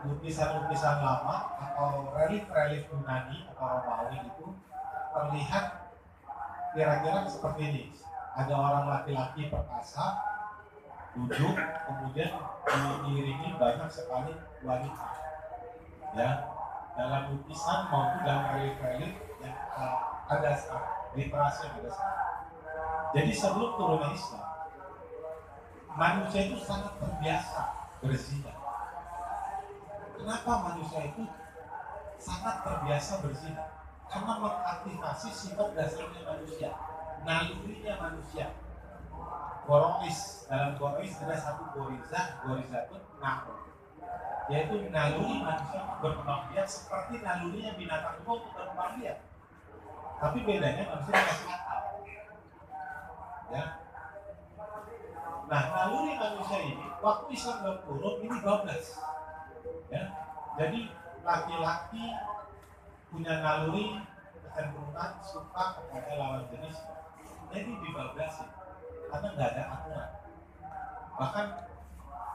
lukisan-lukisan lama atau relief-relief Yunani atau Romawi itu terlihat kira-kira seperti ini. Ada orang laki-laki perkasa duduk, kemudian diiringi banyak sekali wanita. Ya, dalam lukisan maupun dalam relief-relief yang ada sekarang, literasi yang ada sekarang. Jadi sebelum turunnya Islam, manusia itu sangat terbiasa berzina. Kenapa manusia itu sangat terbiasa berzina? Karena mengaktifasi sifat dasarnya manusia, nalurinya manusia. Gorois, dalam gorois ada satu goriza itu nafsu, yaitu naluri manusia berkembang biak seperti nalurinya binatang itu untuk berkembang biak. Tapi bedanya manusia dikasih akal. Ya. Nah, naluri manusia ini waktu Islam turun ini 12. Ya. Jadi laki-laki punya naluri kecenderungan suka kepada lawan jenis. Jadi dibablasin karena nggak ada aturan. Bahkan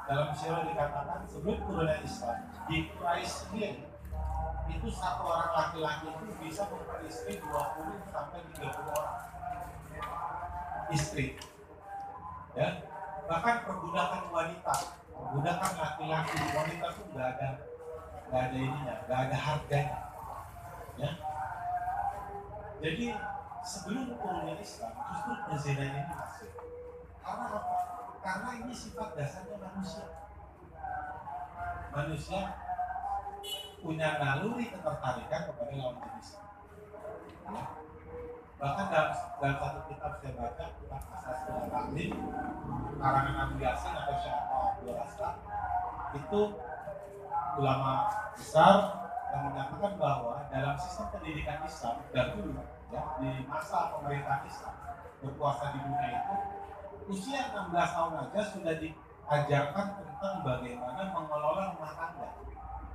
dalam sirah dikatakan sebelum turunnya Islam di Quraisy sendiri itu satu orang laki-laki itu bisa memperistri 20 sampai 30 orang istri. Ya, bahkan perbudakan wanita, perbudakan laki-laki, wanita itu nggak ada ininya, nggak ada harganya. Ya, jadi sebelum turunnya Islam justru zina ini masuk. Karena apa? Karena ini sifat dasarnya manusia. Manusia punya naluri ketertarikan kepada lawan jenis. Ya. Bahkan dalam satu kitab saya baca, kitab Asas Al-Taklim, karangan Abu Yasin atau Syekh Abdul Razak, itu ulama besar yang menyatakan bahwa dalam sistem pendidikan Islam dahulu, ya, di masa pemerintahan Islam berkuasa di dunia itu, usia 16 tahun aja sudah diajarkan tentang bagaimana mengelola rumah tangga.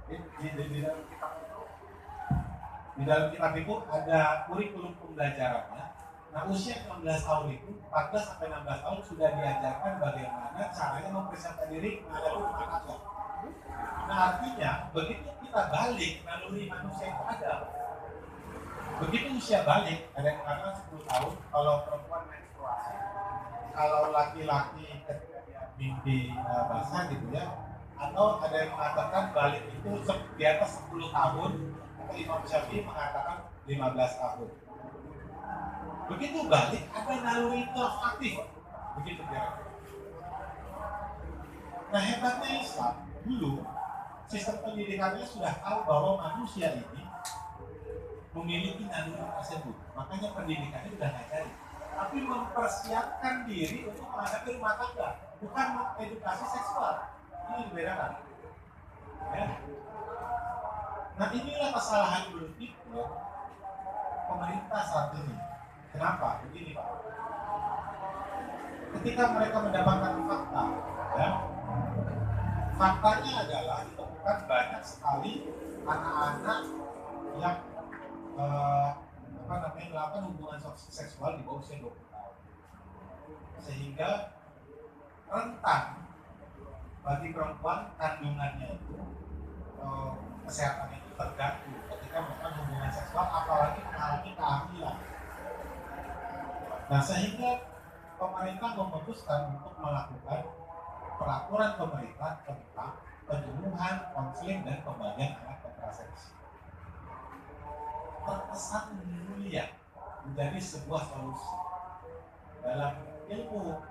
Di dalam kitab itu ada kurikulum pembelajarannya. Nah, usia 16 tahun itu, 14 sampai 16 tahun sudah diajarkan bagaimana caranya mempersiapkan diri menghadapi rumah tangga. Nah, artinya begitu kita balik, naluri manusia itu ada. Begitu usia balik, ada yang mengatakan 10 tahun, kalau perempuan menstruasi, kalau laki-laki ketika dia mimpi basah gitu ya, atau ada yang mengatakan balik itu di atas 10 tahun, atau Imam Syafi'i mengatakan 15 tahun. Begitu balik, ada naluri itu aktif, begitu kira-kira. Nah, hebatnya Islam dulu sistem pendidikannya sudah tahu bahwa manusia ini memiliki naluri tersebut, makanya pendidikannya sudah ngajari. Tapi mempersiapkan diri untuk menghadapi rumah tangga, bukan edukasi seksual. Ini dibedakan. Ya. Nah, inilah kesalahan berpikir pemerintah saat ini. Kenapa? Begini, Pak. Ketika mereka mendapatkan fakta, ya, faktanya adalah ditemukan banyak sekali anak-anak yang melakukan hubungan seksual di bawah usia 20 tahun, sehingga rentan bagi perempuan kandungannya itu kesehatannya itu terganggu ketika melakukan hubungan seksual, apalagi mengalami kehamilan. Nah, sehingga pemerintah memutuskan untuk melakukan peraturan pemerintah tentang penyuluhan, konseling, dan pembagian alat kontrasepsi. Terkesan mulia menjadi sebuah solusi dalam ilmu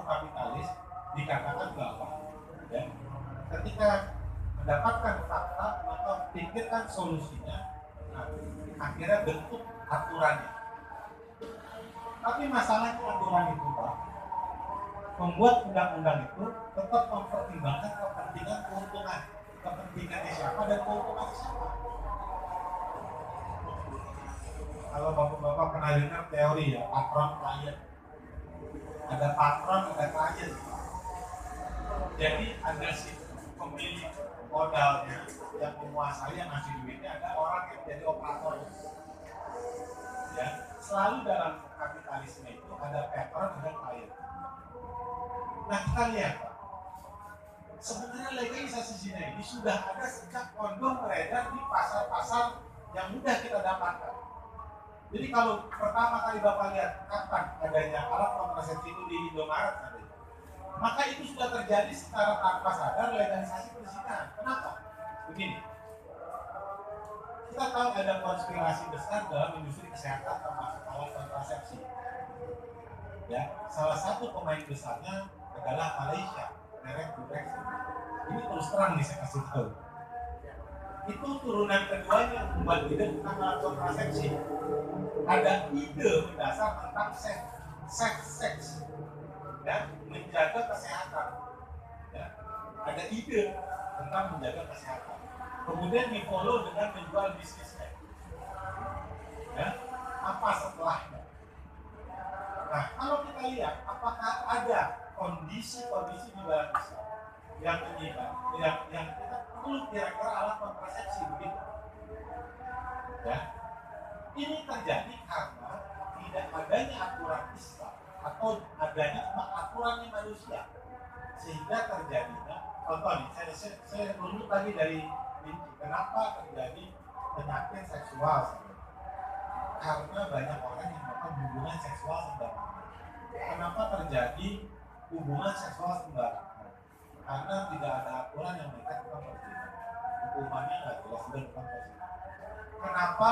kapitalis. Dikatakan bahwa ya, ketika mendapatkan fakta maka pikirkan solusinya, nah, akhirnya bentuk aturannya. Tapi masalahnya aturan itu, Pak, membuat undang-undang itu tetap mempertimbangkan kepentingan keuntungan, kepentingannya siapa dan keuntungan siapa. Kalau bapak-bapak pernah dengar teori ya, patron klien. Ada patron, ada klien. Jadi ada si pemilik modalnya yang menguasai, yang ngasih duitnya, ada orang yang jadi operator. Ya, selalu dalam kapitalisme itu ada patron, ada klien. Nah, kita lihat, Pak, Sebenarnya legalisasi zina ini sudah ada sejak kondom beredar di pasar-pasar yang mudah kita dapatkan. Jadi kalau pertama kali Bapak lihat kapan adanya alat kontrasepsi itu di Indomaret, maka itu sudah terjadi secara tanpa sadar legalisasi perzinahan. Kenapa? Begini, kita tahu ada konspirasi besar dalam industri kesehatan termasuk alat kontrasepsi. Ya, salah satu pemain besarnya adalah Malaysia, merek Durex. Ini terus terang nih saya kasih tahu. Itu turunan keduanya yang membuat ide tentang alat kontrasepsi. Ada ide mendasar tentang seks, dan menjaga kesehatan. Ya, ada ide tentang menjaga kesehatan. Kemudian di follow dengan menjual bisnisnya. Ya, apa setelahnya? Nah, kalau kita lihat apakah ada kondisi-kondisi di dalam Islam yang menyebabkan yang kita perlu kira-kira alat kontrasepsi begitu. Ya, ini terjadi karena tidak adanya aturan Islam atau adanya cuma aturannya manusia, sehingga terjadinya contoh nih, saya runut tadi dari kenapa terjadi penyakit seksual. Karena banyak orang yang melakukan hubungan seksual sembarangan. Kenapa terjadi hubungan seksual sembarangan? Karena tidak ada aturan yang mengikat tentang perzinahan. Hukumannya nggak jelas, sudah bukan perzinahan. Kenapa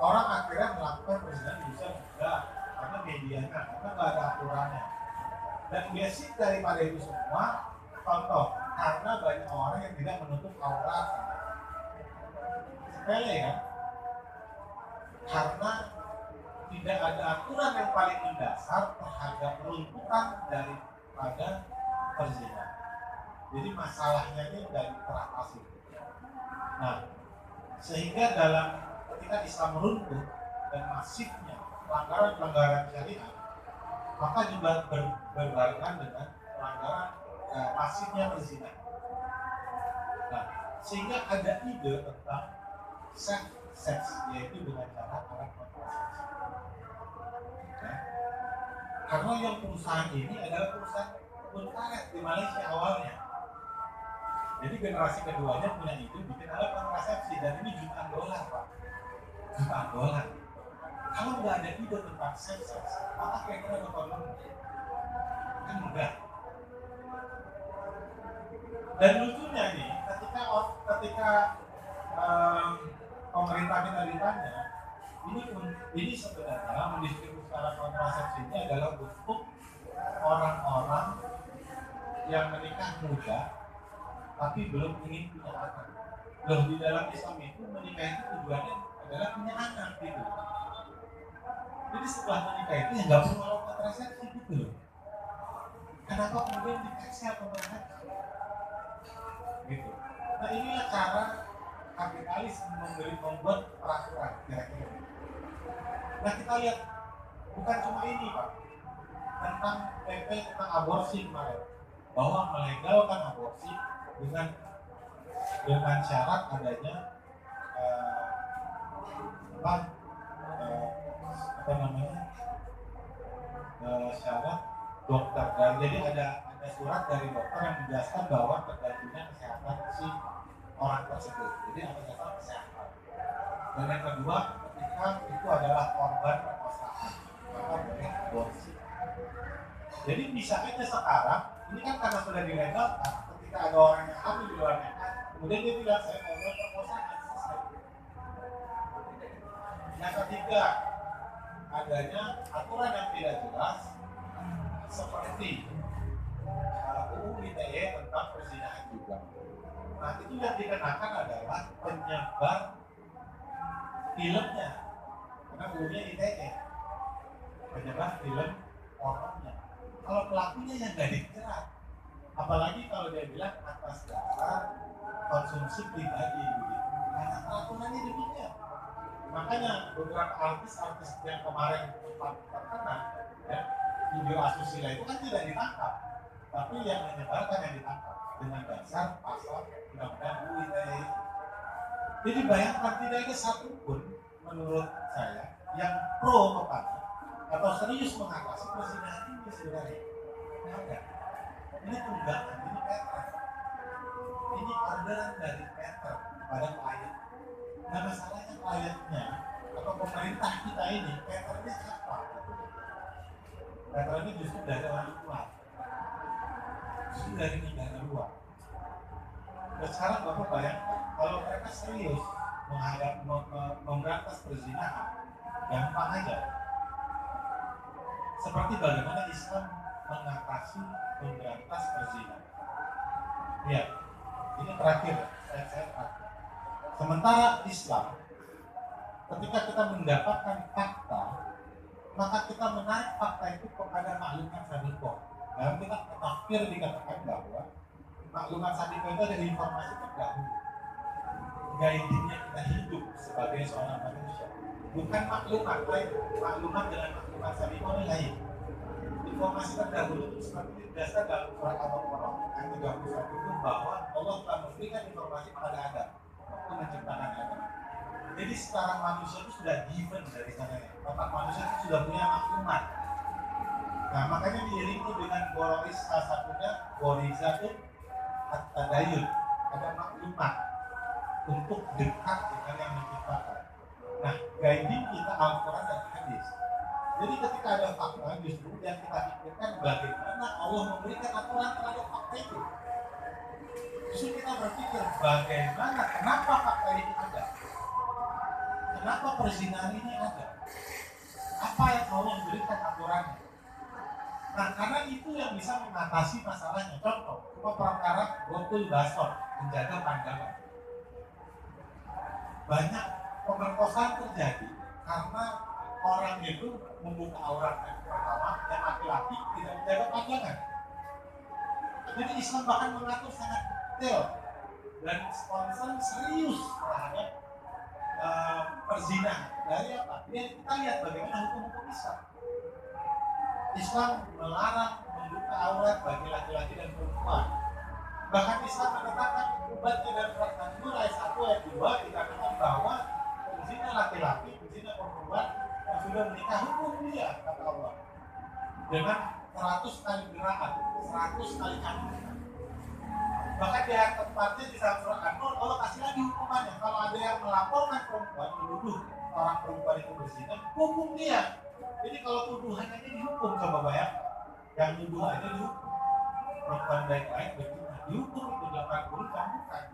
orang akhirnya melakukan perzinahan di usia muda? Karena medianya, karena nggak ada aturannya. Dan basic daripada itu semua, contoh, karena banyak orang yang tidak menutup aurat. Sepele ya. Karena tidak ada aturan yang paling mendasar terhadap peruntukan daripada perzinahan. Jadi masalahnya ini dari teratasi. Nah, sehingga dalam ketika Islam runtuh dan masifnya pelanggaran-pelanggaran syariat, maka juga berbarengan dengan pelanggaran masifnya perzinahan. Nah, sehingga ada ide tentang seks, yaitu dengan cara alat kontrasepsi. Ya. Karena yang perusahaan ini adalah perusahaan kebun karet di Malaysia awalnya. Jadi generasi keduanya punya ide bikin alat kontrasepsi, dan ini jutaan dolar, Pak. Jutaan dolar. Kalau nggak ada ide tentang seks, maka kira-kira bakal kan enggak. Dan lucunya nih, ketika pemerintah kita ditanya, ini sebenarnya mendistribusikan alat kontrasepsi ini adalah untuk orang-orang yang menikah muda tapi belum ingin punya anak. Loh, di dalam Islam itu menikah itu tujuannya adalah punya anak gitu. Jadi setelah menikah itu ya nggak perlu alat kontrasepsi gitu loh. Kenapa kemudian dikasih alat kontrasepsi? Gitu. Nah, inilah cara kapitalis membuat peraturan kira-kira. Nah, kita lihat bukan cuma ini, Pak, tentang PP tentang aborsi kemarin, bahwa melegalkan aborsi dengan syarat adanya syarat dokter. Dan jadi ada surat dari dokter yang menjelaskan bahwa tergantinya kesehatan si orang tersebut. Jadi atas dasar kesehatan. Dan yang kedua, ketika itu adalah korban perkosaan, maka boleh aborsi. Jadi bisa aja sekarang, ini kan karena sudah dilegalkan, ketika ada orang yang hamil di luar nikah, kemudian dia bilang saya korban perkosaan, selesai. Yang ketiga, adanya aturan yang tidak jelas seperti UU ITE tentang perzinahan juga. Nah, itu yang dikenakan adalah penyebar filmnya, karena UU-nya ITE, penyebar film pornonya. Kalau pelakunya yang nggak dijerat, apalagi kalau dia bilang atas dasar konsumsi pribadi, gitu. Karena peraturannya demikian. Makanya beberapa artis yang kemarin terkena ya, video asusila itu kan tidak ditangkap, tapi yang menyebarkan yang ditangkap dengan dasar pasal undang-undang UU ITE. Jadi bayangkan tidak ada satupun menurut saya yang pro kepada atau serius mengatasi perzinahan ini sebenarnya. Tidak ada. Ini tunggakan, ini Peter. Ini orderan dari Peter kepada klien. Nah masalahnya kliennya atau pemerintah kita ini, Peter ini siapa? Peter ini justru dari orang luar, justru dari negara luar. Dan sekarang Bapak bayangkan, kalau mereka serius memberantas perzinahan, gampang aja. Seperti bagaimana Islam mengatasi memberantas perzinahan. Ya, ini terakhir, saya terakhir. Sementara Islam, ketika kita mendapatkan fakta, maka kita menarik fakta itu kepada maklumat sabiqah. Dalam kitab Tafsir dikatakan bahwa maklumat sabiqah itu ada informasi terdahulu, guidingnya kita hidup sebagai seorang manusia. Bukan maklumat lain, maklumat dengan maklumat sabiqah ini lain. Informasi terdahulu itu seperti biasa dalam surat Al-Baqarah ayat 31 itu bahwa Allah telah memberikan informasi kepada Adam waktu menciptakan Adam. Jadi sekarang manusia itu sudah given dari sana ya. Otak manusia itu sudah punya maklumat. Nah makanya diiringi dengan gorois salah satunya gorizatun at-tadayun, ada maklumat untuk dekat dengan yang menciptakan. Nah guiding kita Al-Quran dan Hadis. Jadi ketika ada fakta justru yang kita pikirkan bagaimana Allah memberikan aturan terhadap fakta itu. Justru kita berpikir bagaimana, kenapa fakta ini ada, kenapa perzinahan ini ada, apa yang Allah berikan aturannya. Nah karena itu yang bisa mengatasi masalahnya. Contoh, cuma perkara gotul basor, menjaga pandangan. Banyak pemerkosaan terjadi karena orang itu membuka aurat yang pertama, yang laki-laki tidak menjaga pandangan. Jadi Islam bahkan mengatur sangat detail dan concern serius terhadap perzinahan. Dari apa? Ya, kita lihat bagaimana hukum-hukum Islam. Islam melarang membuka aurat bagi laki-laki dan perempuan. Bahkan Islam menetapkan ubatnya dan surat An-Nur ayat 1 ayat 2 dikatakan bahwa berzina laki-laki, berzina perempuan yang sudah menikah hukum dia, kata Allah, dengan 100 kali gerakan, 100 kali kandungan. Bahkan di ayat tempatnya di dalam surat An-Nur Allah kasih lagi hukumannya. Kalau ada yang melaporkan perempuan, menuduh orang perempuan itu berzina, hukum dia. Jadi kalau tuduhannya ini dihukum, coba bayangkan. Yang nuduh aja dihukum. Perempuan baik-baik berzina, dihukum itu 80 cambukan.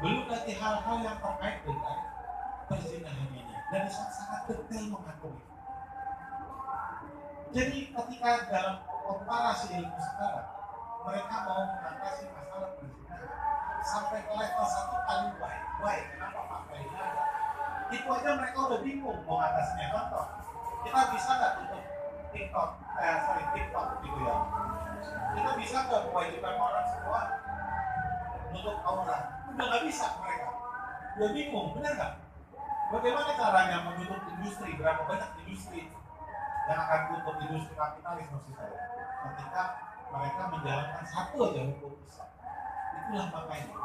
Belum lagi hal-hal yang terkait dengan perzinahan ini. Dan Islam sangat detail mengatur itu. Jadi ketika dalam komparasi ilmu sekarang, mereka mau mengatasi masalah perzinahan sampai ke level 1 kali why, kenapa fakta ini ada? Itu aja mereka udah bingung mau ngatasinya. Contoh, kita bisa nggak tutup TikTok gitu ya? Kita bisa nggak mewajibkan orang semua menutup aurat? Udah nggak bisa mereka. Udah bingung, benar nggak? Bagaimana caranya menutup industri? Berapa banyak industri yang akan tutup, industri kapitalis maksud saya? Ketika mereka menjalankan satu aja hukum Islam. Itulah makanya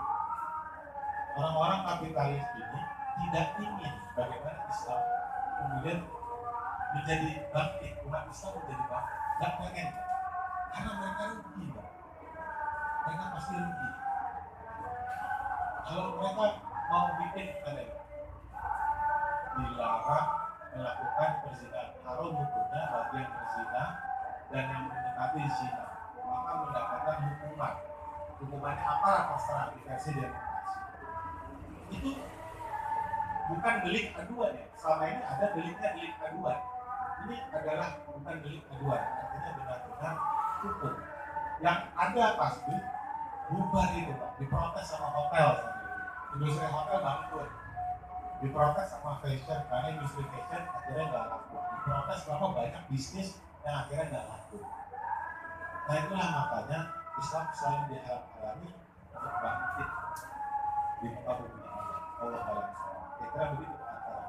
orang-orang kapitalis ini tidak ingin bagaimana Islam kemudian menjadi bangkit, umat Islam menjadi bangkit. Tidak pengen, karena mereka rugi, mereka pasti rugi. Kalau mereka mau bikin dilarang melakukan perzinahan, haram hukumnya bagi yang berzina dan yang mendekati zina, maka mendapatkan hukuman. Hukumannya apa? Terserah dikasih demokrasi. Itu bukan delik aduan ya. Selama ini ada deliknya delik aduan. Ini adalah bukan delik aduan, artinya benar-benar hukum. Yang ada pasti bubar itu Pak, diprotes sama hotel. Industri hotel bangkrut. Diprotes sama fashion, karena industri fashion akhirnya nggak laku. Diprotes karena banyak bisnis yang akhirnya nggak laku. Nah itulah makanya Islam selalu dihalang-halangi untuk bangkit di muka bumi Allah. Allah dalam Islam. Kira begitu antara.